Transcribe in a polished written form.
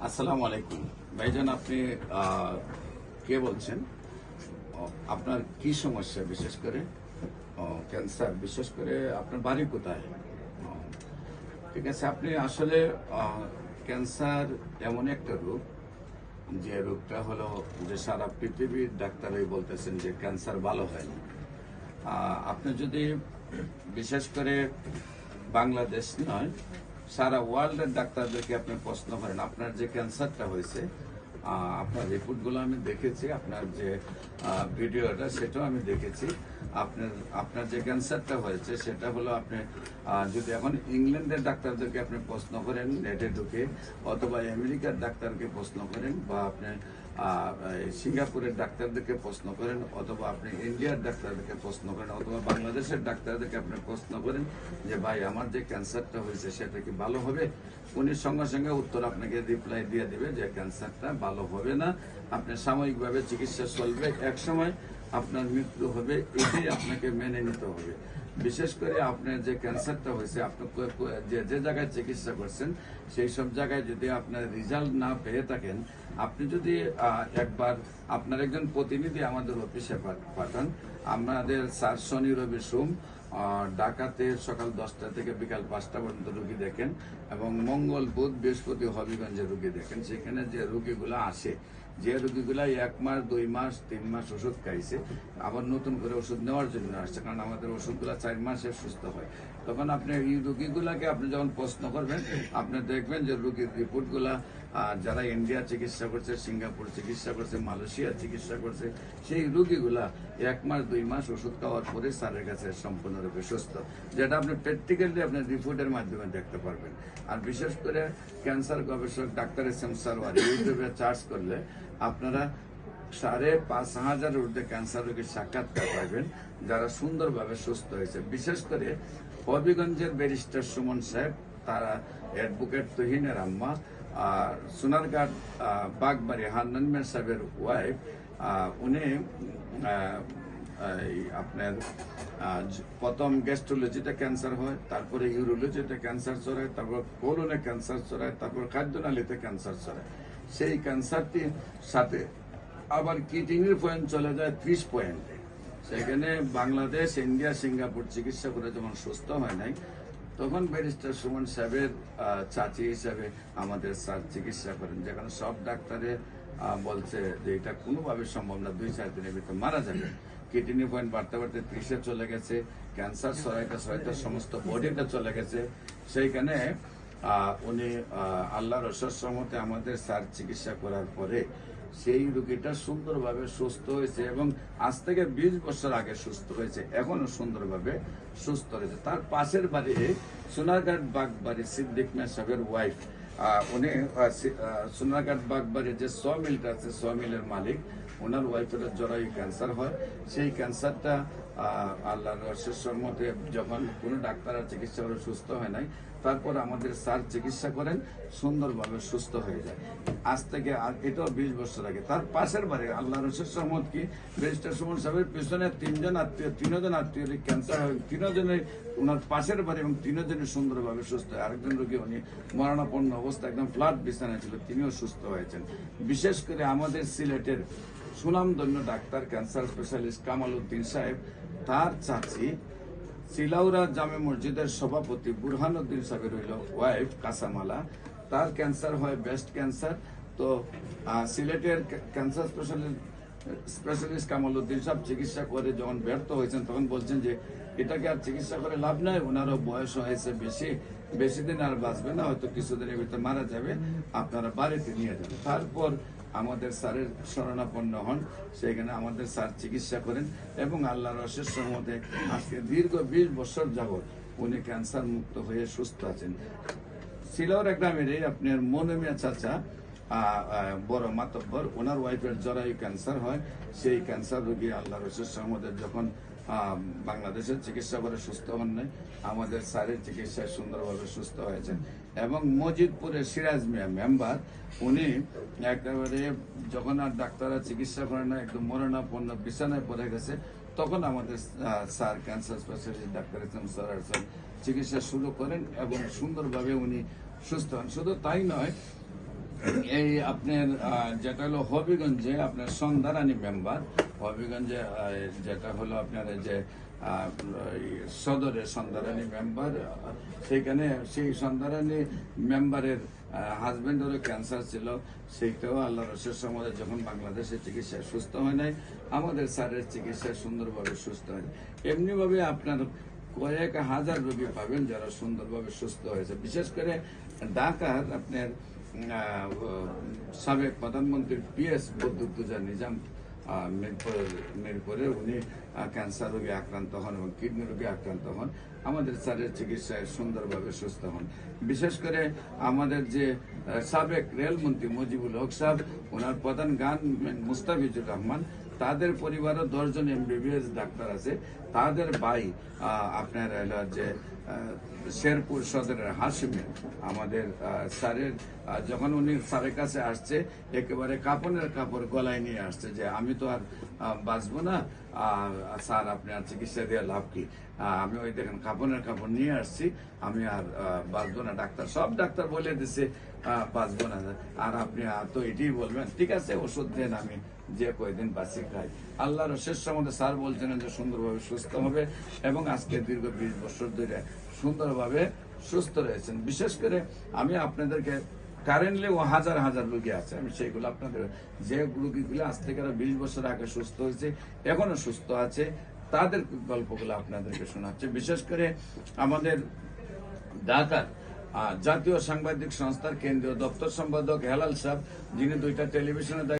আসসালামু আলাইকুম ভাইজান, আপনি কে বলছেন? আপনার কি সমস্যা? বিশেষ করে ক্যান্সার, বিশেষ করে আপনার বাড়ি কোথায়? ঠিক আছে, আপনি আসলে ক্যান্সার এমন একটা রোগ, যে রোগটা হলো যে সারা পৃথিবীর ডাক্তারই বলতেছেন যে ক্যান্সার ভালো হয় না। আপনি যদি বিশেষ করে বাংলাদেশ নয়, সারা ওয়ার্ল্ডের ডাক্তারদেরকে আপনি প্রশ্ন করেন আপনার যে ক্যান্সারটা হয়েছে, আপনার রিপোর্টগুলো আমি দেখেছি, আপনার যে ভিডিওটা সেটাও আমি দেখেছি। আপনার আপনার যে ক্যান্সারটা হয়েছে সেটা হলো, আপনি যদি এখন ইংল্যান্ডের ডাক্তারদেরকে আপনি প্রশ্ন করেন নেটে ঢুকে, অথবা আমেরিকার ডাক্তারকে প্রশ্ন করেন, বা আপনি সিঙ্গাপুরের ডাক্তারদেরকে প্রশ্ন করেন, অথবা আপনি ইন্ডিয়ার ডাক্তারদেরকে প্রশ্ন করেন, অথবা বাংলাদেশের ডাক্তারদেরকে আপনি প্রশ্ন করেন যে ভাই আমার যে ক্যান্সারটা হয়েছে সেটা কি ভালো হবে, উনি সঙ্গে সঙ্গে উত্তর আপনাকে রিপ্লাই দিয়ে দিবে যে ক্যান্সারটা ভালো হবে না, আপনি সাময়িকভাবে চিকিৎসা চলবে, এক সময় আপনার মৃত্যু হবে, এটাই আপনাকে মেনে নিতে হবে। বিশেষ করে আপনার যে ক্যান্সারটা হয়েছে, আপনি যে জায়গায় চিকিৎসা করছেন সেই সব জায়গায় যদি আপনার রেজাল্ট না পেয়ে থাকেন, আপনি যদি একবার আপনার একজন প্রতিনিধি আমাদের অফিসে পাঠান, আমাদের স্যার শনি রবি সোম ঢাকাতে সকাল 10টা থেকে বিকাল 5টা পর্যন্ত রুগী দেখেন, এবং মঙ্গল বুধ বৃহস্পতি হবিগঞ্জে রুগী দেখেন। সেখানে যে রুগীগুলো আসে, যে রুগীগুলা 1 মাস 2 মাস 3 মাস ওষুধ খাইছে, আবার নতুন করে ওষুধ নেওয়ার জন্য আসছে, কারণ আমাদের ওষুধগুলা 4 মাসে সুস্থ হয়, তখন আপনি এই রুগীগুলাকে আপনি যখন প্রশ্ন করবেন, আপনি দেখবেন যে রুগীর রিপোর্টগুলা যারা ইন্ডিয়া চিকিৎসা করছে, সিঙ্গাপুর চিকিৎসা করছে, মালয়েশিয়া চিকিৎসা করছে, সেই রুগীগুলা 1 মাস 2 মাস ওষুধ খাওয়ার পরে স্যারের কাছে সম্পূর্ণরূপে সুস্থ, যেটা আপনি প্র্যাকটিক্যালি আপনার রিপোর্টের মাধ্যমে দেখতে পারবেন। আর বিশেষ করে ক্যান্সার গবেষক ডাক্তার এস.এম. সারওয়ার ইউটিউবে সার্চ করলে আপনারা 5,500 ঊর্ধ্বে ক্যান্সার রোগীর সাক্ষাৎকার পাবেন, যারা সুন্দরভাবে সুস্থ হয়েছে। বিশেষ করে হবিগঞ্জের ব্যারিস্টার সুমন সাহেব, তারা অ্যাডভোকেট তুহিনের আম্মা, সোনারঘাট বাগবাড়ি হান্নান মিয়া সাহেবের ওয়াইফ, উনি আপনার প্রথম গ্যাস্ট্রোলজিতে ক্যান্সার হয়, তারপরে ইউরোলজিতে ক্যান্সার ছড়ায়, তারপর কোলনে ক্যান্সার ছড়ায়, তারপর খাদ্যনালীতে ক্যান্সার ছড়ায়। সেই ক্যান্সারটির সাথে আবার কিডনির পয়েন্ট চলে যায় 30 পয়েন্টে। সেখানে বাংলাদেশ, ইন্ডিয়া, সিঙ্গাপুর চিকিৎসা করে যখন সুস্থ হয় নাই, তখন ব্যারিস্টার সুমন সাহেবের চাচি হিসাবে আমাদের স্যার চিকিৎসা করেন, যেখানে সব ডাক্তারে বলছে যে এটা কোনোভাবে সম্ভব না, 2-4 দিনের ভিতরে মারা যাবে। কিডনি পয়েন্ট বাড়তে বাড়তে 30-এ চলে গেছে, ক্যান্সার ছড়াইতে সমস্ত বডিটা চলে গেছে। সেইখানে উনি আল্লাহর অশেষ রহমতে আমাদের স্যার চিকিৎসা করার পরে সেই রোগীটা সুন্দরভাবে সুস্থ হয়েছে, এবং আজ থেকে 20 বছর আগে সুস্থ হয়েছে, এখনো সুন্দরভাবে সুস্থ হয়েছে। তার পাশের বাড়ি সোনারঘাট বাগবাড়ি সিদ্দিক মিয়া সাহেবের ওয়াইফ, উনি সোনারঘাট বাগবাড়ির যে মিলটা আছে, মিলের মালিক, ওনার ওয়াইফের জরায়ু ক্যান্সার হয়। সেই ক্যান্সারটা আল্লাহর অশেষ রহমতে যখন কোনো ডাক্তার আর চিকিৎসা করে সুস্থ হয় নাই, তারপর আমাদের স্যার চিকিৎসা করেন, সুন্দরভাবে সুস্থ হয়ে যায়। আজ থেকে এটাও 20 বছর আগে। তার পাশের বাড়ি আল্লাহর অশেষ রহমত কি, ব্যারিস্টার সুমন সাহেবের পিছনে 3জন আত্মীয় ক্যান্সার হয়, 3জনের ওনার পাশের বাড়ি, এবং 3জনই সুন্দরভাবে সুস্থ হয়। আরেকজন রোগী, উনি মরণাপন্ন অবস্থা, একদম ফ্ল্যাট বিছানায় ছিল, তিনিও সুস্থ হয়েছেন। বিশেষ করে আমাদের সিলেটের সুনামধন্য doctor cancer specialist Kamal Uddin সাহেব, তার চাচি সিলাউরা জামে মসজিদের সভাপতি বুরহানুদ্দিন সাহেবের হইল ওয়াইফ কাসামালা, তার ক্যান্সার হয় ব্রেস্ট ক্যান্সার। তো সিলেটের ক্যান্সার স্পেশালিস্ট কামাল উদ্দিন সাহেব চিকিৎসা করে যখন ব্যর্থ হয়েছেন, তখন বলছেন যে এটাকে আর চিকিৎসা করে লাভ নাই, ওনারও বয়স হয়েছে বেশি দিন আর বাঁচবে না, হয়তো কিছুদিনের ভিতরে মারা যাবে, আপনারা বাড়িতে নিয়ে যাবেন। তারপর আমাদের স্যারের শরণাপন্ন হন, সেখানে আমাদের স্যার চিকিৎসা করেন, এবং আল্লাহর অশেষ রহমতে আজকে দীর্ঘ 20 বছর যাবৎ উনি ক্যান্সার মুক্ত হয়ে সুস্থ আছেন। সিলাউরা গ্রামের আপনার মনমিয়া চাচা, বড় মাতব্বর, ওনার ওয়াইফের জরায়ু ক্যান্সার হয়। সেই ক্যান্সার রোগী আল্লাহর অশেষ রহমতে যখন বাংলাদেশের চিকিৎসা করে সুস্থ হন নাই, আমাদের স্যারের চিকিৎসায় সুন্দরভাবে সুস্থ হয়েছেন। এবং মজিদপুরের সিরাজ মিয়া মেম্বার, উনি একেবারে যখন আর ডাক্তাররা চিকিৎসা করে না, একদম মরণাপন্ন বিছানায় পড়ে গেছে, তখন আমাদের sir cancer specialist doctor SM. Sarwar চিকিৎসা শুরু করেন, এবং সুন্দরভাবে উনি সুস্থ হন। শুধু তাই নয়, এই আপনার যেটা হলো হবিগঞ্জে আপনার সন্ধ্যারানী মেম্বার, হবিগঞ্জে যেটা হলো আপনার এই যে এই সদরের সন্ধ্যারানী মেম্বার, সেখানে সেই সন্ধ্যারানী মেম্বারের হাজবেন্ডেরও ক্যান্সার ছিল, সেইটাও আল্লাহ রসের সমাজে যখন বাংলাদেশে চিকিৎসায় সুস্থ হয় নাই, আমাদের স্যারের চিকিৎসায় সুন্দরভাবে সুস্থ হয়। এমনিভাবে আপনার কয়েক হাজার রোগী পাবেন যারা সুন্দরভাবে সুস্থ হয়েছে। বিশেষ করে ঢাকার আপনার সাবেক প্রধানমন্ত্রী PS বদরুদ্দোজা নিজাম মিরপুরে উনি ক্যান্সার রোগে আক্রান্ত হন এবং কিডনি রোগে আক্রান্ত হন, আমাদের স্যারের চিকিৎসায় সুন্দরভাবে সুস্থ হন। বিশেষ করে আমাদের যে সাবেক রেলমন্ত্রী মুজিবুল হক সাহেব, ওনার প্রধান গান মুস্তাফিজুর রহমান, তাদের পরিবারও 10 জন MBBS ডাক্তার আছে। তাদের ভাই আপনার যে শেরপুর সদরের হাসিমে আমাদের স্যারের, যখন উনি স্যারের কাছে আসছে একেবারে কাপড়ের কাপড় গলায় নিয়ে আসছে যে আমি তো আর বাঁচবো না, স্যার আপনি আর চিকিৎসা দিয়ে লাভ কি, আমি ওই দেখেন কাপড়ের কাপড় নিয়ে আসছি, আমি আর বাঁচবো না। ডাক্তার সব ডাক্তার বলে দিছে বাঁচবো না, আর আপনি তো এটাই বলবেন, ঠিক আছে ওষুধ দেন, আমি যে কয়েকদিন বাঁচি খাই। আল্লাহর শেষ সম্বন্ধে স্যার বলছেন যে সুন্দরভাবে সুস্থ হবে এবং আজকে দীর্ঘ 20 বছর ধরে সুন্দরভাবে সুস্থ রয়েছেন। বিশেষ করে আমি আপনাদেরকে কারেন্টলি হাজার হাজার রোগী আছে, আমি সেইগুলো আপনাদের যে রোগীগুলো আজ থেকে 20 বছর আগে সুস্থ হয়েছে এখনো সুস্থ আছে তাদের গল্পগুলো আপনাদেরকে শোনাচ্ছে। বিশেষ করে আমাদের ঢাকার জাতীয় সাংবাদিক সংস্থার কেন্দ্রীয় দপ্তর সম্পাদক হেলাল সাহেব, যিনি 2টা টেলিভিশনে